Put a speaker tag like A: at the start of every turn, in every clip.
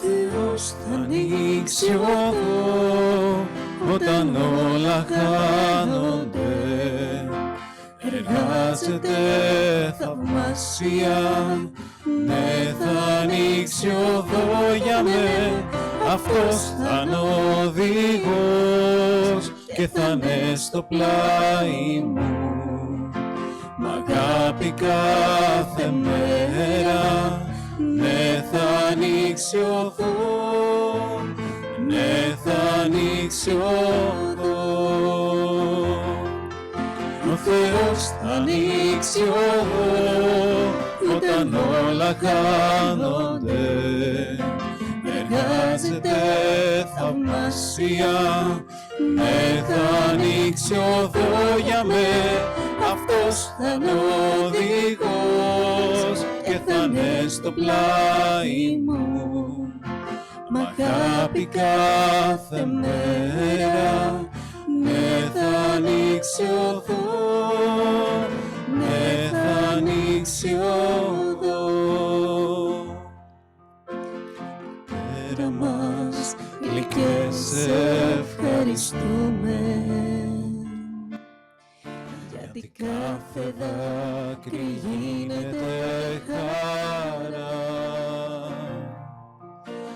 A: Θεός θα ανοίξει οδό όταν όλα χάνονται. Εργάζεται θαυμάσια, ναι, θα ανοίξει οδό για με. Αυτός θα είναι ο οδηγός και θα είναι στο πλάι μου. Μ' αγάπη κάθε μέρα, ναι, θα ανοίξει οδό, ναι, θα ανοίξει οδό. Ο Θεός θα ανοίξει οδό όταν όλα χάνονται. Εργάζεται θαυμάσια, ναι, θα ανοίξει οδό για με. Αυτός θα είναι ο οδηγός και θα είναι στο πλάι μου. Μ' αγάπη κάθε μέρα, ναι, θα ανοίξει οδό, ναι, θα ανοίξει οδό. Πέρα μας γλυκές σε ευχαριστούμε, γιατί κάθε δάκρυ γίνεται χαρά.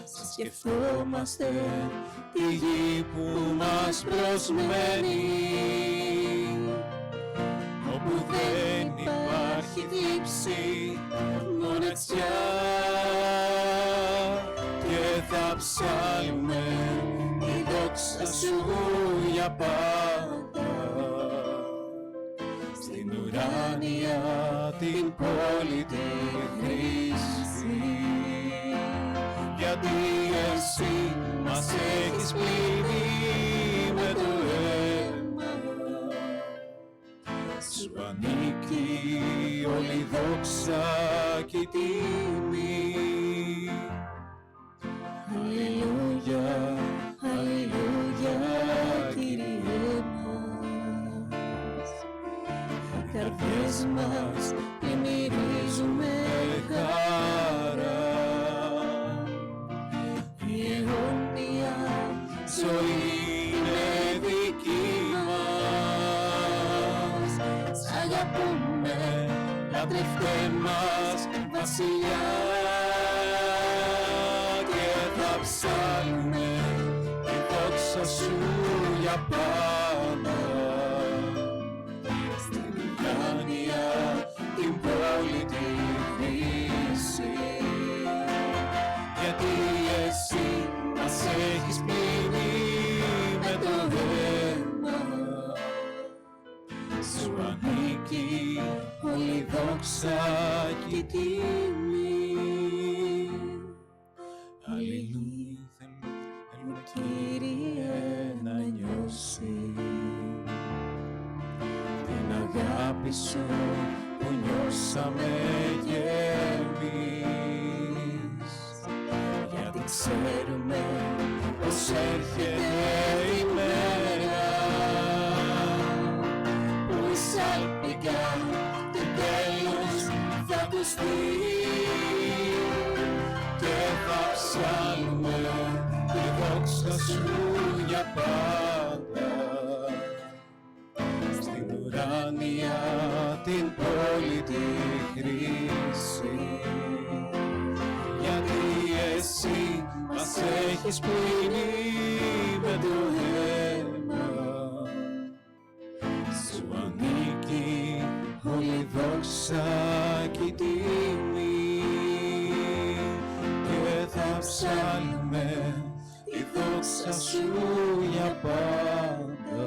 A: Σας σκεφτόμαστε τη γη που μας προσμένει, όπου δεν υπάρχει θλίψη, μοναξιά, και θα ψάλουμε τη δόξα σου για πάντα. Στην ουράνια την πόλη τη χρήση, γιατί εσύ μας έχεις πλύνει με το αίμα. Σου ανήκει όλη η δόξα και η τιμή. Αλληλούια, αλληλούια, Κύριε μας. Οι καρδιές μας πλημμυρίζουμε χαρά. Η αιώνια ζωή είναι δική μας. Σ' αγαπούμε, λατρευτέ μας βασιλιά, και θα ψάλουμε τη δόξα σου για πάντα. Στην ουράνια την πόλη τη χρήση, γιατί εσύ μας έχεις πλύνει με το αίμα. Σου ανήκει όλη η δόξα και η τιμή. Αλληλούια, θέλουμε Κύριε να νιώσει την αγάπη σου που νιώσαμε κι εμείς, γιατί ξέρουμε πως έρχεται η μέρα που η σάλπιγγα το τέλος θα ακουστεί, και θα ψάλουμε τη δόξα σου για πάντα. Στην ουράνια την πόλη τη χρήση, γιατί εσύ μας έχεις πλύνει με το αίμα. Σου ανήκει όλη η δόξα και η τιμή, και θα ψάλουμε τη δόξα σου για πάντα.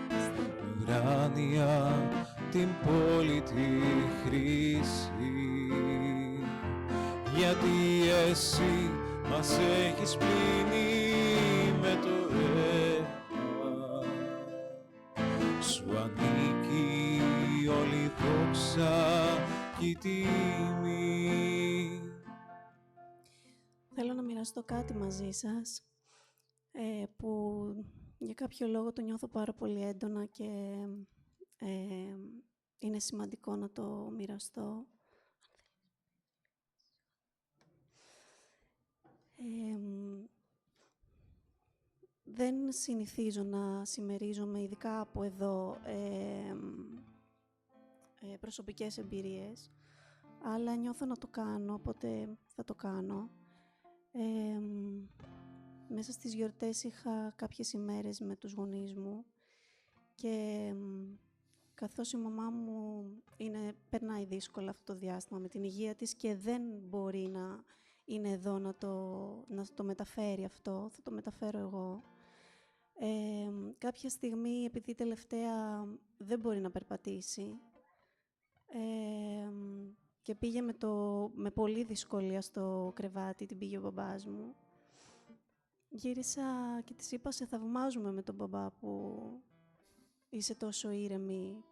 A: Στην ουράνια την πόλη τη χρήση, γιατί εσύ μας έχεις πλύνει με το αίμα. Σου ανήκει όλη η δόξα και η τιμή.
B: Θέλω να μοιραστώ κάτι μαζί σας που για κάποιο λόγο το νιώθω πάρα πολύ έντονα και είναι σημαντικό να το μοιραστώ. Δεν συνηθίζω να συμμερίζομαι, ειδικά από εδώ, προσωπικές εμπειρίες, αλλά νιώθω να το κάνω, οπότε θα το κάνω. Μέσα στις γιορτές είχα κάποιες ημέρες με τους γονείς μου και καθώς η μαμά μου περνάει δύσκολα αυτό το διάστημα με την υγεία της και δεν μπορεί να είναι εδώ να το μεταφέρει αυτό, θα το μεταφέρω εγώ. Κάποια στιγμή, επειδή τελευταία δεν μπορεί να περπατήσει και πήγε με πολύ δυσκολία στο κρεβάτι, την πήγε ο μπαμπάς μου, γύρισα και της είπα: σε θαυμάζουμε με τον μπαμπά που είσαι τόσο ήρεμη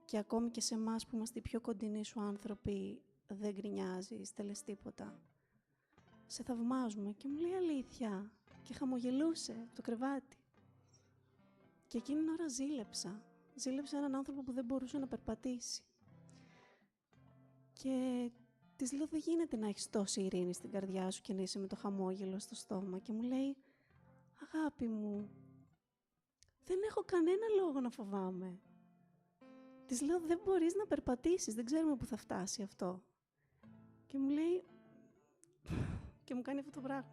B: και ακόμη και σε εμάς που είμαστε οι πιο κοντινοί σου άνθρωποι δεν γκρινιάζεις, δεν λες τίποτα. Σε θαυμάζουμε. Και μου λέει αλήθεια και χαμογελούσε το κρεβάτι. Και εκείνη την ώρα ζήλεψα. Ζήλεψα έναν άνθρωπο που δεν μπορούσε να περπατήσει. Και της λέω: δεν γίνεται να έχεις τόση ειρήνη στην καρδιά σου και να είσαι με το χαμόγελο στο στόμα. Και μου λέει: αγάπη μου, δεν έχω κανένα λόγο να φοβάμαι. Της λέω: δεν μπορείς να περπατήσεις, δεν ξέρουμε πού θα φτάσει αυτό. Και μου λέει, και μου κάνει αυτό το πράγμα.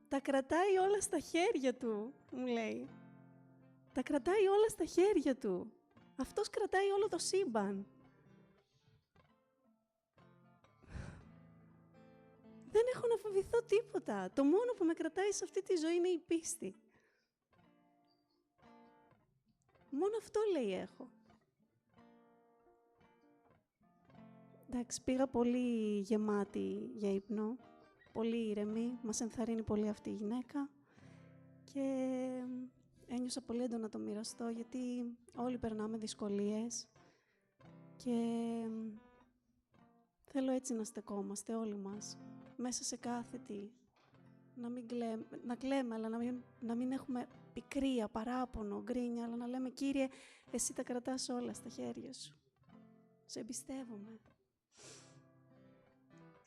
B: Τα κρατάει όλα στα χέρια του, μου λέει. Τα κρατάει όλα στα χέρια του. Αυτός κρατάει όλο το σύμπαν. Δεν έχω να φοβηθώ τίποτα. Το μόνο που με κρατάει σε αυτή τη ζωή είναι η πίστη. Μόνο αυτό, λέει, έχω. Εντάξει, πήγα πολύ γεμάτη για ύπνο, πολύ ήρεμη, μας ενθαρρύνει πολύ αυτή η γυναίκα και ένιωσα πολύ έντονα να το μοιραστώ, γιατί όλοι περνάμε δυσκολίες και θέλω έτσι να στεκόμαστε όλοι μας, μέσα σε κάθε τι. Να κλαίμε, αλλά να μην έχουμε πικρία, παράπονο, γκρίνια, αλλά να λέμε: Κύριε, εσύ τα κρατάς όλα στα χέρια σου. Σε εμπιστεύομαι.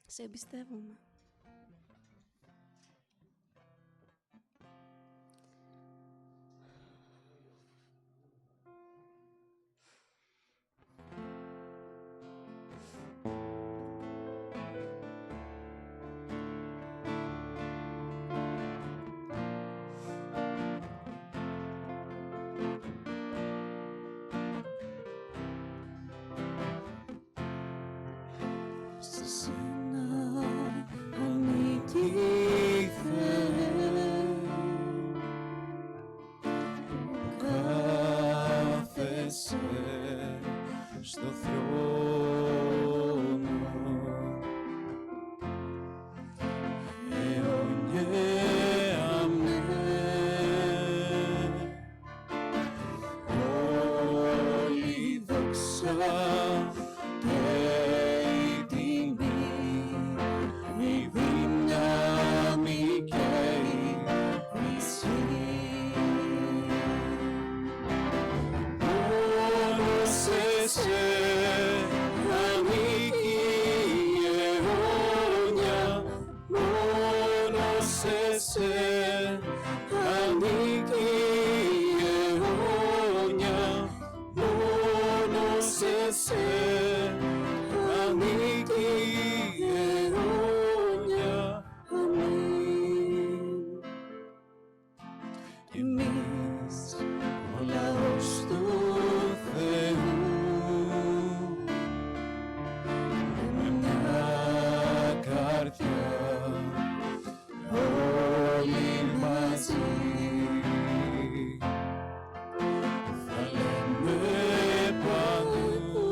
B: Σε εμπιστεύομαι.
A: Σε σένα ανήκει, Θεέ, που κάθεσαι στο θρόνο, αιωνιαία με όλη δόξα και η τιμή, η δύναμη και η ισχύ. Μόνο σε σε ανήκει η αιώνια, μόνο σε σε ανήκει η αιώνια, μόνο σε σε ανήκει η αιώνια. Αμήν. Κι εμείς ο λαός του Θεού με μια καρδιά όλοι μαζί θα λέμε παντού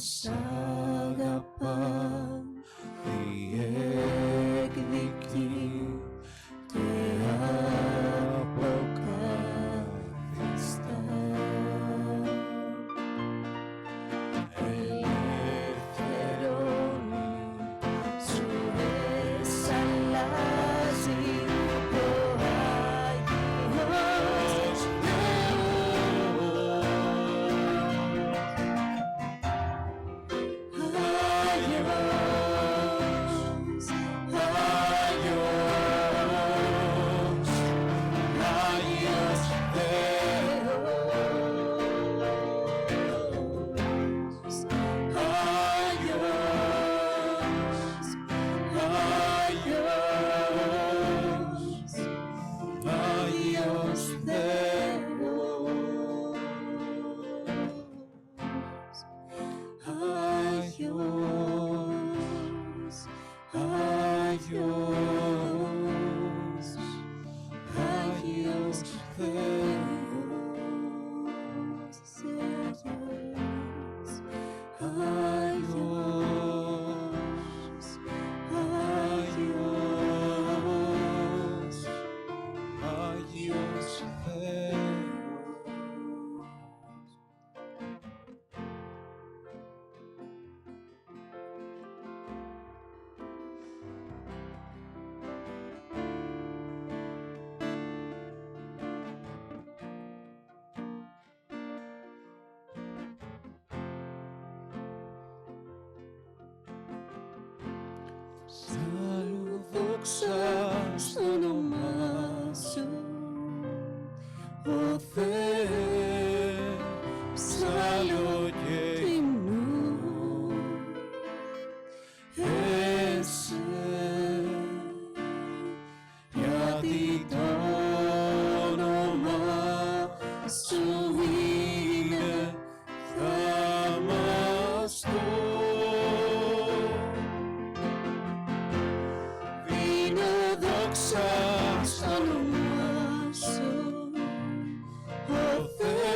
A: σ' αγαπά διεκδικεί και αποκαθιστά. Ελευθερώνει, σου εξαλλάζει ο Άγιος Ψάλλου δόξα στο όνομά σου, ο Θεέ, ψάλλω και υμνού εσέ, γιατί το όνομα σου είναι θαυμαστό. Δόξα στο όνομά σου, ο Θεέ,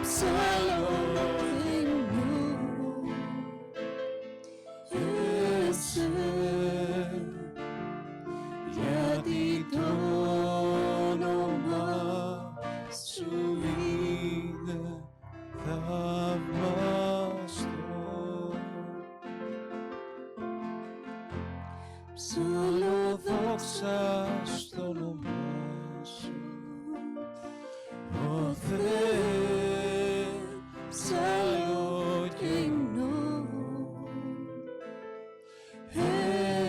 A: ψάλλω και υμνώ εσέ, γιατί το όνομα σου είναι θαυμαστό. Ψάλλω δόξα στο όνομά σου, ο Θεέ, ψάλλω και υμνώ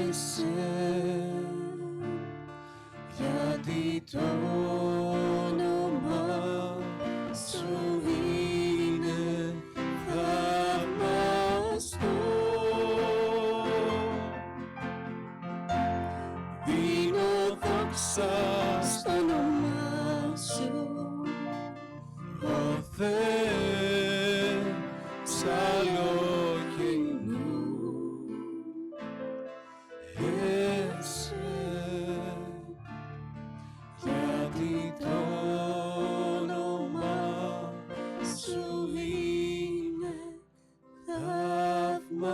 A: εσέ, γιατί το όνομα σου είναι θαυμαστό. Δίνω δόξα στο όνομά σου, ο Θεέ, ψάλλω και υμνώ εσέ, γιατί το όνομα σου είναι θαυμαστό.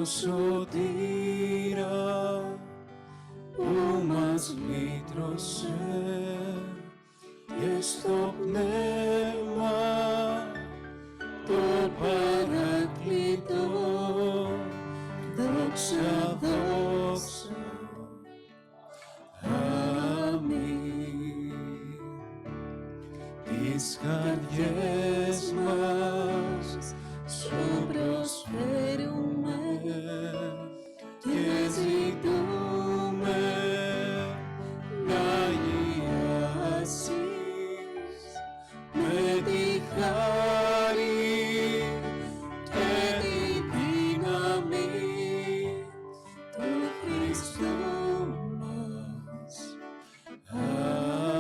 A: στο σωτήρα που μας λύτρωσε και στο πνεύμα το παράκλητο, δόξα, δόξα. Αμήν. Τις καρδιές μας σου προσφέρουμε και ζητούμε να αγιάσεις με τη χάρη και τη δύναμη του Χριστού μας.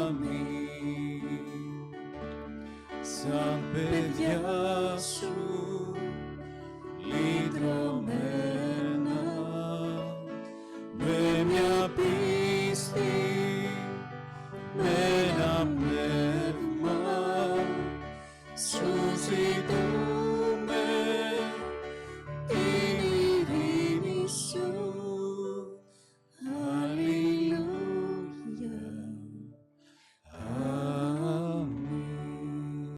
A: Αμήν. Σαν παιδιά σου